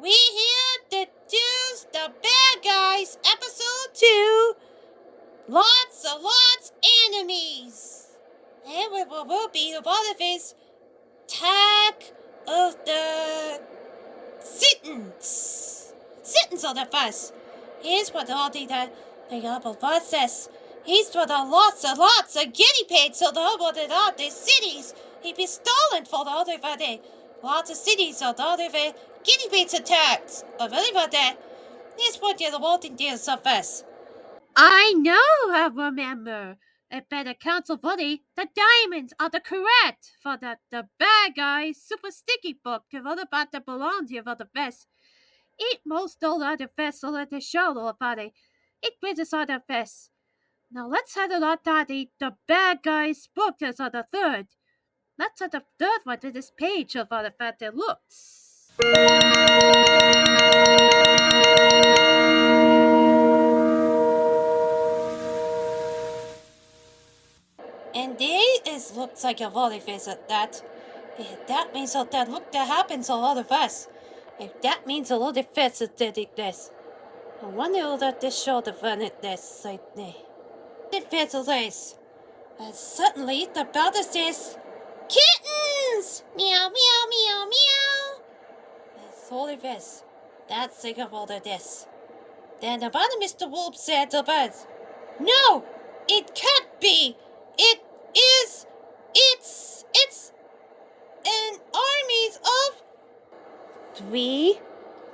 We here to choose the bad guys, episode 2. Lots enemies. And we will be one of his Attack of the Zittens. Zittens on the bus. Here's what all the upper process. He's for the lots of guinea pigs so the all the cities. He be stolen for the other day. Lots of cities so the other guinea pigs attacks. But really about that. Here's what the Verbolten deals of us. I know I remember. It better council body, the diamonds are the correct for the bad guys super sticky book to what about the belongs here for the best. It most all other best so let the show the body. It brings all the best. Now let's have a lot of the bad guys book as on the third. Let's have the third one to this page of all the fact it looks. And looks like a volley face at that. If that means that look that happens a lot of us. If that means a lot of fits did this. I wonder that this show defended this like it fits this. And suddenly the bell says Kittens! Meow meow meow meow. It's all of this. That's sick of all of this. Then the bottom Mr. Wolf said to Buzz, no! It can't be! It's an armies of 3,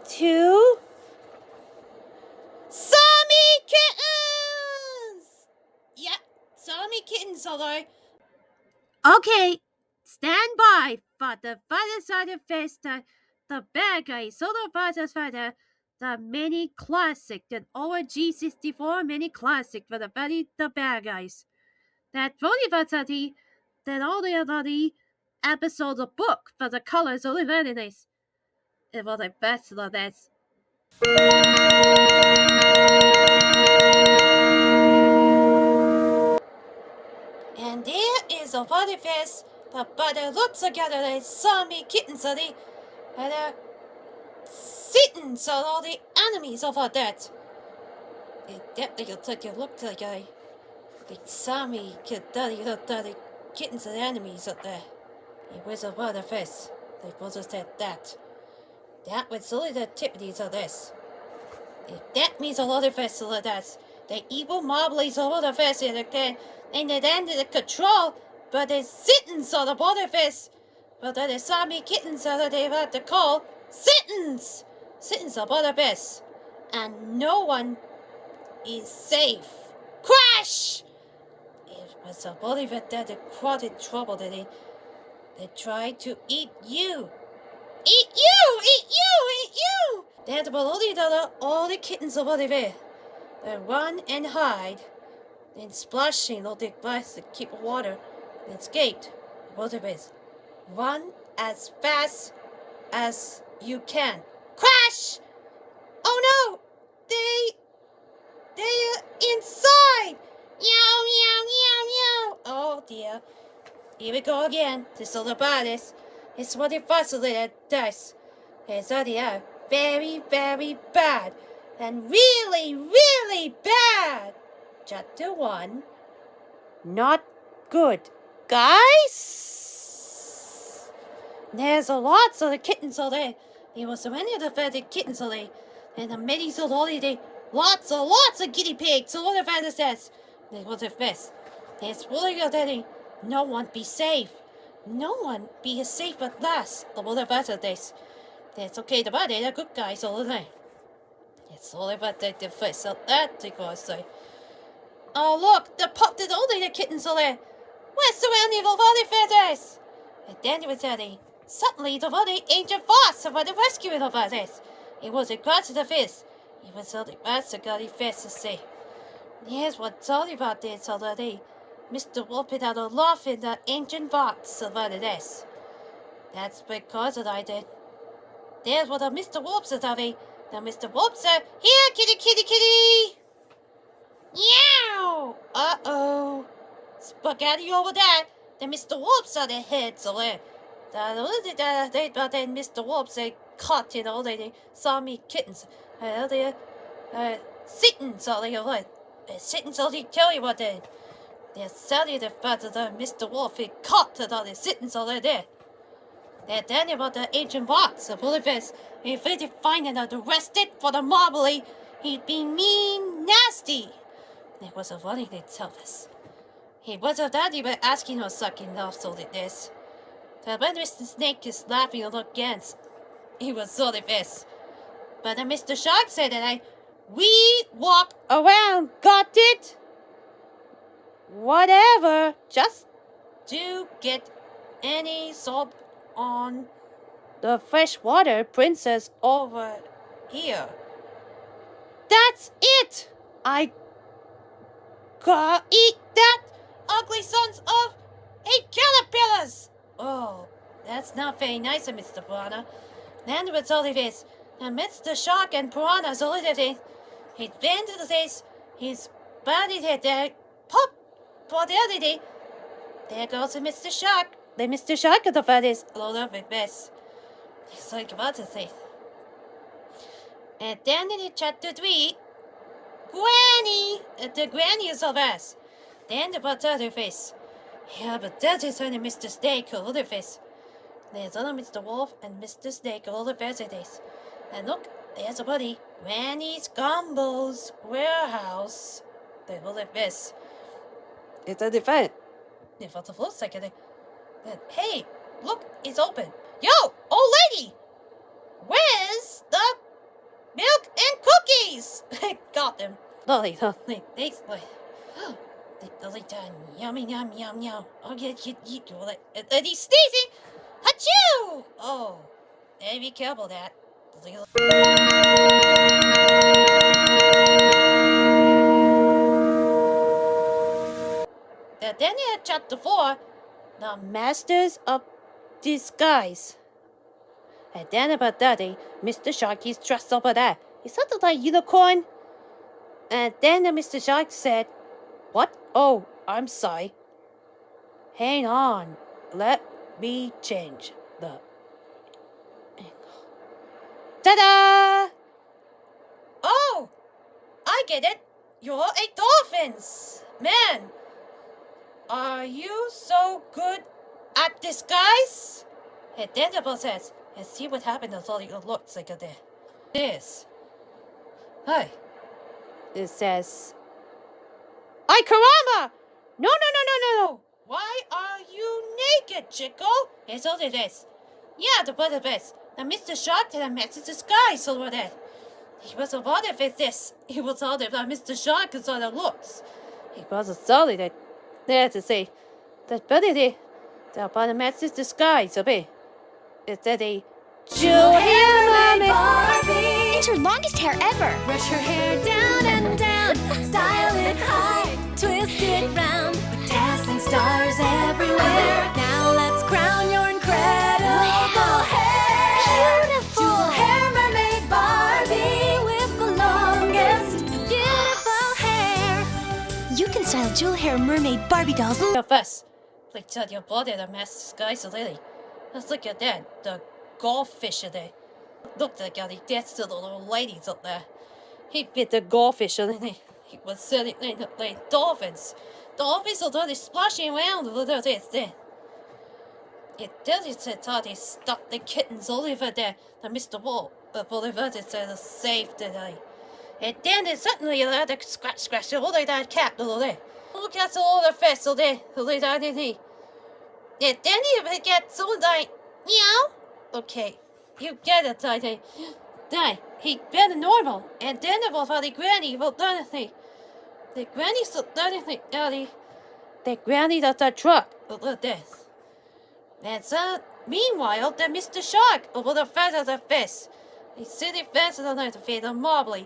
2 zombie kittens! Yeah, zombie kittens, although. Okay, stand by for the father side of face the bad guys. So the father side the mini classic, the OG64 mini classic for the bad guys. That only that all the other episodes of book for the colors only very nice. It was the best of this. And there is a body face, but it looks together as zombie kittens are the Zittens are all the enemies of our death. It definitely took a look like the zombie kittens are the enemies up there. It was a body face. They both said that. That was only the activities of this. If that means a lot of vessel of that, the evil marmalade over the vessel again, and it ended the control, but the Zittens on the border fist. But the zombie kittens are they have to call Zittens! Zittens are border fist. And no one is safe. Crash! It was a body that they caught in trouble that they tried to eat you. Eat you! Eat you! Eat you! That's all the kittens over there. They run and hide, then splashing all the glass to keep water, and escaped. What it is. Run as fast as you can. Crash! Oh no! They're inside! Meow, meow, meow, meow. Oh dear. Here we go again. This is all about this. It's what it fascinated does. It's all the very, very bad. And really, really bad. Chapter 1. Not good. Guys? There's a lots of the kittens all there. There was so many of the feathered kittens all there. And the middies all there. Lots of guinea pigs. So all the feathers says. There was a fist. There's really of that. No one be safe. No one be as safe at last. All the feathers this. That's okay, the body, they're good guys all the time. It's all about the face of that they go say. Oh look, the popped it all the kittens all there. Where's surrounding the body feathers? And then it was suddenly the body ancient boss about the rescuing of this. It was a god to the fist. It was all the best the godly fist to say. Here's what's all about this already. Mr. Wolf had a laugh in the ancient box about this. That's because I did. There's what the Mr. Wolf says of it. The Mr. Wolf said, here, kitty, kitty, kitty. Meow. Uh-oh. Spaghetti over there. The Mr. Wolf saw the heads away. Then Mr. Wolf said, caught in all the Sami kittens. The Zittens, all the what? Zittens, all the tell you what they. They're selling the fact that Mr. Wolf he caught all the Zittens all there. They're telling about the ancient rocks of Olivers. If they find and arrested for the marmalade, he'd be mean nasty. It was a funny thing to tell us. He wasn't that even asking or sucking off so did this. The when Mr. Snake is laughing a look against, he was sort of this. But then Mr. Shark said that we walk around, got it? Whatever, just do get any soap on the freshwater princess over here. That's it! I gotta eat that ugly sons of a caterpillars! Oh, that's not very nice of Mr. Piranha. And with all of this, amidst the shark and piranhas all of this, he's been to the face, his body hit there, pop, for the other day. There goes Mr. Shark. The Mr. Shark of the feathers, all of it best. He's like about to say. And then in chapter 3, Granny, the Granny is of us. Then about the other face. Yeah, but that is only Mr. Snake, all the face. There's only Mr. Wolf and Mr. Snake, all the days. And look, there's a buddy. Granny's Gumbo's warehouse. They will have this. It's a defense. If it's a full second. Hey, look, it's open. Yo, old lady! Where's the milk and cookies? Got them. Lolly, thanks. Lolly done. Yummy, yum, yum, yum. Oh, yeah, he's sneezing. Achoo! Oh, hey, be careful of that. Then in chapter 4, the Masters of Disguise. And then about that, Mr. Sharky's dressed over there. Is that the unicorn? And then Mr. Shark said, what? Oh, I'm sorry. Hang on. Let me change the angle. Ta-da! Oh! I get it. You're a dolphins. Man, are you so good at disguise? And then the boss says, and see what happened to all your looks like there. This. Hi. It says, ay caramba! No. Why are you naked, Chico? It's all it is. Yeah, the butt of this. And Mr. Shark did a message disguise over there. He was a what if it's this. He was all that Mr. Shark is all the looks. He was a solid that there to say. That buddy there. The bottom message disguise of it. It's that a Jewel hair Barbie. It's her longest hair ever. Brush her hair down and down. Style it high, twist it round. With dazzling stars everywhere. Now let's crown your incredible hair. Beautiful. Jewel hair mermaid Barbie with the longest beautiful hair. You can style jewel hair mermaid Barbie dolls. First, please tell your body the mask disguise of Lily. Let's look at that. The goldfish there. Looked like the deaths to the little ladies up there. He bit the goldfish and then he was sitting like dolphins. Dolphins are totally splashing around a little bit there. It tells you that they stuck the kittens all over there. The Mr. Wolf, but Oliver said saved today. And then there's suddenly a lot of scratch all over that cat little there. Look at all the face all there, all over there. And then you get so like, meow. Okay, you get it, Tiny. Then he better normal, and then it was the granny will do anything. The granny still do anything, Daddy. The granny does the truck will do this. And so, meanwhile, the Mr. Shark over the fence of the fish. He's sitting fence on the feet of Marbly.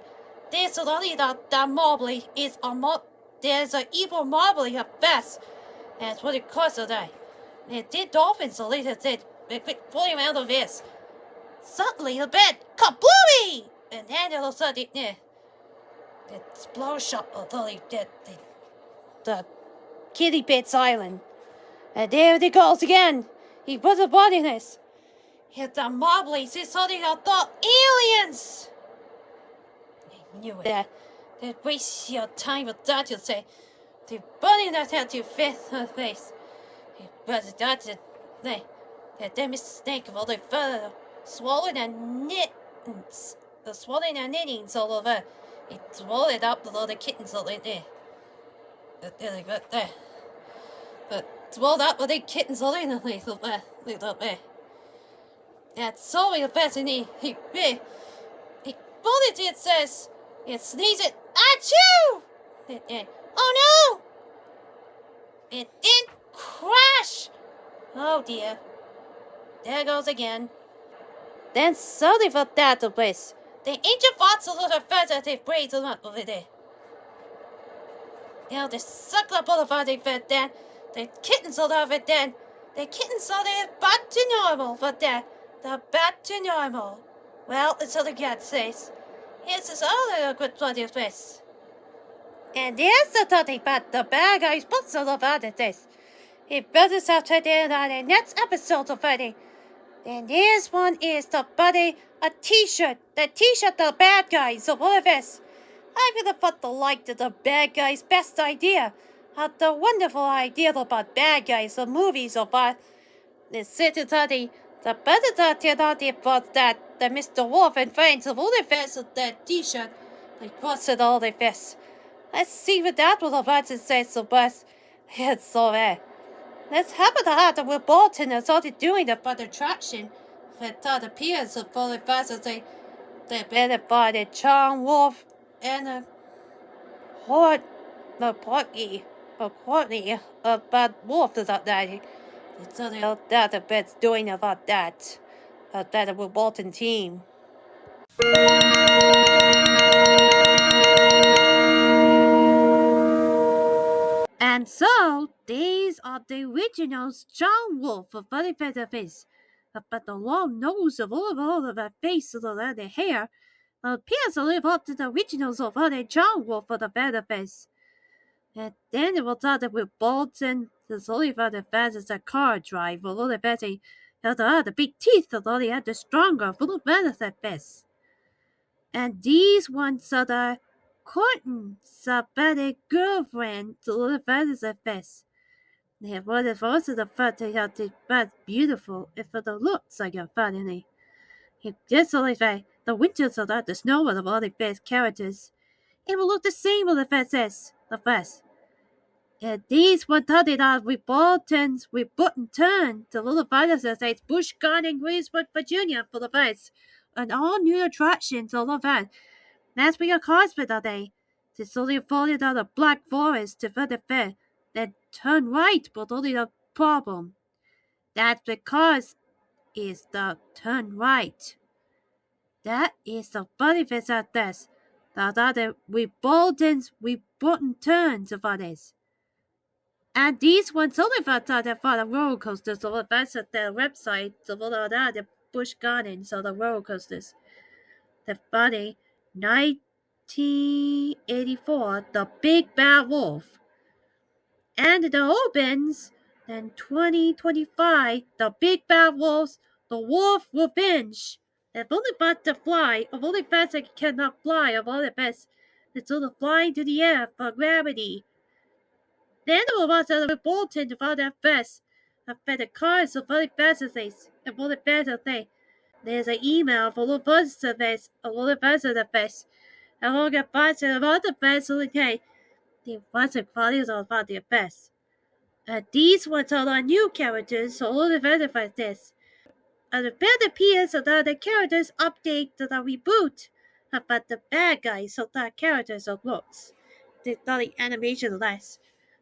There's only that Marbly is a there's an evil Marbly of best. That's what it costs today. And the dolphins so later said, they quick pulling out of this. Suddenly the bed, kablooey! And then all of a sudden, the explosion of the kitty bits island. And there it goes again. He puts a body in this. Hit the Marmalade's is holding out the aliens! I knew it. They'd waste your time with that, you'll say. The bunny that had your face. But that's it. They mistake of all the fur. Swallowing and knittings. The swallowing and knittings all over. It swallowed up with all the kittens all in there. But swallowed up with the kittens all in there. That's all the best in he bullet it says. It sneezes achoo! Oh no! It did crash! Oh dear. There goes again. Then sorry for that place. The ancient thoughts a little further they breathe a lot over there. Now the suckler boulevard they fed then. The kittens all over then. The kittens are there back to normal for that. They're back to normal. Well, it's all the cat says. Here's this other good bloody place. And here's the thing about the bad guys books all about this. It builds up to the on the next episode of Buddy. And this one is the Buddy a T-shirt. The T-shirt the bad guys of all of this. I would have thought the bad guys' best idea. Had the wonderful idea about bad guys of movies about the city study. The better that was that the Mr. Wolf and friends of all the face of that T-shirt. They crossed all the face. Let's see what that was about to say so but it's so bad. Let's have it out that Verbolten and started doing the fun attraction. With the appearance of all the faces they better by the Charn Wolf and the Corky about Wolf is out there. It's only that the bed's doing about that. That the Verbolten team. And so, these are the originals Charn Wolf of Funny Feather Face. But the long nose of all of her face and the hair appears to live up to the originals of the Charn Wolf of the Feather Face. And then it will start with Verbolten, the only for the fans is a car drive, a little Betty, the big teeth of all the other stronger, full of feather face. And these ones are the Courtney's better girlfriend, the little feathers face. They have one of also the fact they have the bad beautiful if for the looks like a funny. If just only the winters are the snow of all the best characters. It will look the same with the faces, the face. And these were started out with Verbolten's with button turn the little fighters that says Busch Gardens Williamsburg, Virginia for the face. And all new attractions all of that. That's where your cars for the day. To slowly follow down the black forest to further fair. Then turn right, but only the problem. That's because is the turn right. That is the benefits of this. The other Verbolten's with button turns of this. And these ones only for the roller coasters, so that's at their website, so the Busch Gardens, so the roller coasters. The funny 1984, the Big Bad Wolf. And the opens, then 2025, the Big Bad Wolves, the Wolf Revenge. If only but to fly, of only best that cannot fly, of all the best, it's all the flying to the air for gravity. The animal was a Verbolten for their best. I fed the cars of all the best things, and all the better thing. There's an email for all the best surveys, of all the best of the best. And all the best of all the best of the day. The wasn't qualities of all the best. And these ones are the new characters, so all the better for this. And the better appears of the characters update to the reboot. But the bad guys of the characters of looks. The animation less.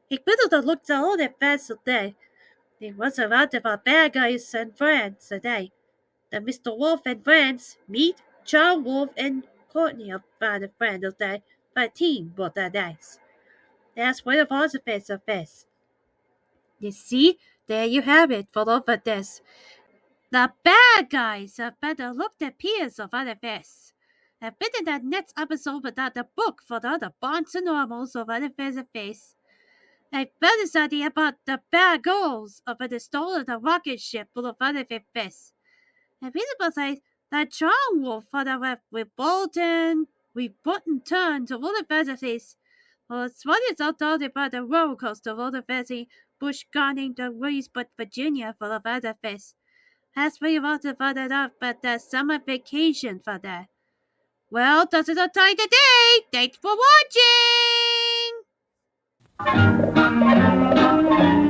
He could have looked at all the best of day. It was around about bad guys and friends today. The Mr. Wolf and friends meet Charn Wolf and Courtney about the friend of the team for the days. That's where the philosophies of this. You see, there you have it for all of this. The bad guys have better looked at peers of other face. I've been in that next episode without the book for the other bonds and normals of other face. I've better study about the bad girls of the stolen the rocket ship full of other face. And people say that Charn Wolf for the Verbolten, Reboot turn to all the festivities. Well, it's what is all told about the roller coaster of all the festivities, Busch Gardens Williamsburg, Virginia for the festivities. As we want to find it out, but the summer vacation for that. Well, that's it all time today. Thanks for watching!